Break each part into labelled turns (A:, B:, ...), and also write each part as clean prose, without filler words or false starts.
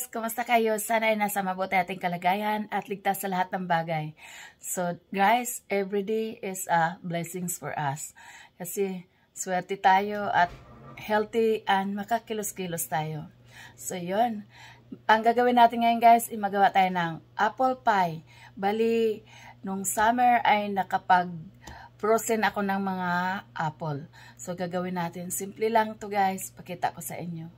A: guys, kumusta kayo? Sana ay nasa mabuti ating kalagayan at ligtas sa lahat ng bagay. So guys, every day is a blessings for us. Kasi swerte tayo at healthy and makakilos-kilos tayo. So yun, ang gagawin natin ngayon guys, magawa tayo ng apple pie. Bali, nung summer ay nakapag-frozen ako ng mga apple. So gagawin natin, simple lang to guys, pakita ko sa inyo.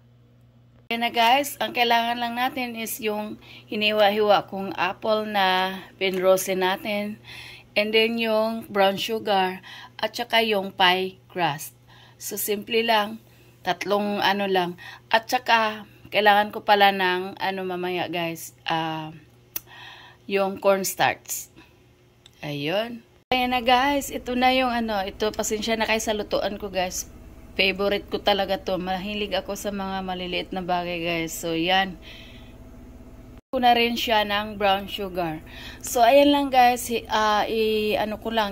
A: Kaya na guys, ang kailangan lang natin is yung hiniwa-hiwa kong apple na pinrose natin. And then yung brown sugar at saka yung pie crust. So simple lang, tatlong ano lang. At saka kailangan ko pala ng mamaya guys, yung cornstarch. Ayun. Kaya na guys, ito na yung ito pasensya na kayo sa lutuan ko guys. Favorite ko talaga to. Mahilig ako sa mga maliliit na bagay guys. So yan. Ko na rin siya ng brown sugar. So ayan lang guys,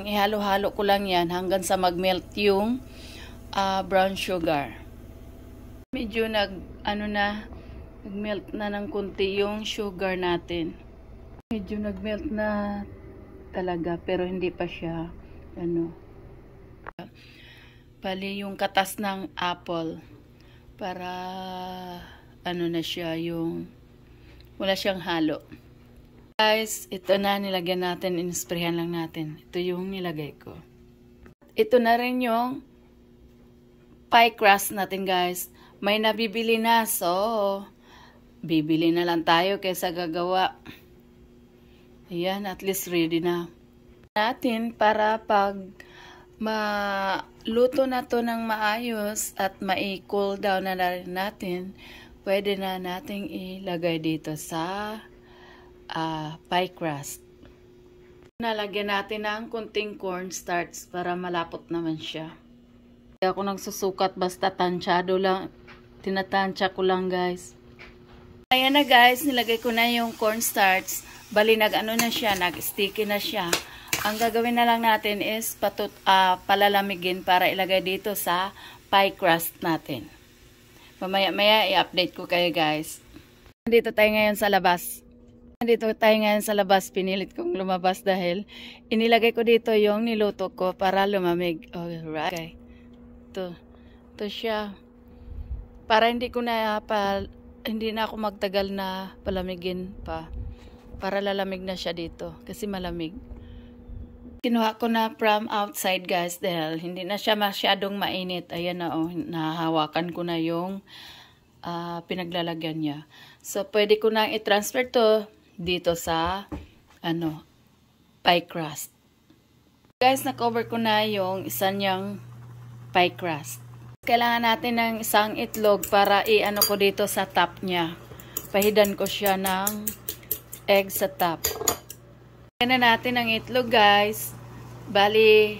A: ihalo-halo ko lang yan hanggang sa mag-melt yung brown sugar. Medyo nag-melt na ng kunti yung sugar natin. Medyo nag-melt na talaga pero hindi pa siya bali yung katas ng apple para na siya yung wala siyang halo. Guys, ito na nilagyan natin, inisprehan lang natin. Ito yung nilagay ko. Ito na rin yung pie crust natin guys. May nabibili na, so bibili na lang tayo kaysa gagawa. Ayan, at least ready na natin para pag maluto na to ng maayos at ma-cool down na rin natin, pwede na nating ilagay dito sa pie crust. Nalagyan natin ng kunting cornstarch para malapot naman siya. Hindi ako nagsusukat, basta tansyado lang, tinatansya ko lang guys. Ayan na guys, nilagay ko na yung cornstarch. Bali na siya, nag-sticky na siya. Ang gagawin na lang natin is palalamigin para ilagay dito sa pie crust natin. Mamaya-maya i-update ko kayo guys. Nandito tayo ngayon sa labas. Pinilit kong lumabas dahil inilagay ko dito yung niluto ko para lumamig. Alright. Okay. Ito siya. Para hindi na ako magtagal na palamigin pa. Para lalamig na siya dito kasi malamig. Kinuha ko na from outside guys dahil hindi na siya masyadong mainit. Ayan na nahahawakan ko na yung pinaglalagyan niya. So pwede ko na i-transfer to dito sa pie crust. Guys, na-cover ko na yung isa niyang pie crust. Kailangan natin ng isang itlog para ko dito sa top niya. Pahidan ko siya ng egg sa top. Kaya na natin ang itlog guys. Bali,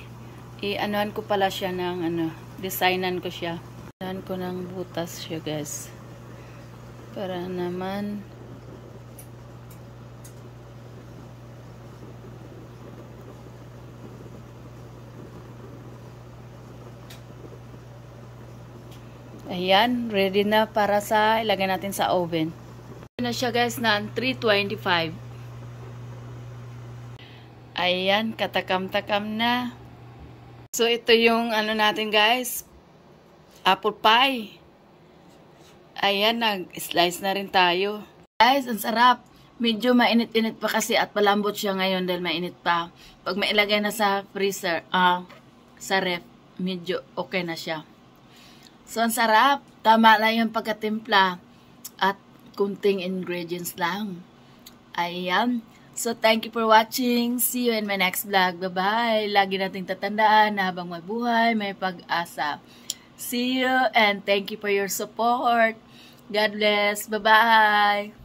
A: i-anuhan ko pala siya ng designan ko siya. Anuhan ko ng butas siya guys. Para naman ayan, ready na para sa ilagay natin sa oven. Na siya guys na 325. Ayan, katakam-takam na. So ito yung natin guys, apple pie. Ayan, nag-slice na rin tayo. Guys, ang sarap. Medyo mainit-init pa kasi at palambot siya ngayon dahil mainit pa. Pag mailagay na sa freezer, sa ref, medyo okay na siya. So ang sarap. Tama lang yung pagkatimpla at kunting ingredients lang. Ayan. So, thank you for watching. See you in my next vlog. Bye-bye. Lagi nating tatandaan na habang mabuhay, may pag-asa. See you and thank you for your support. God bless. Bye-bye.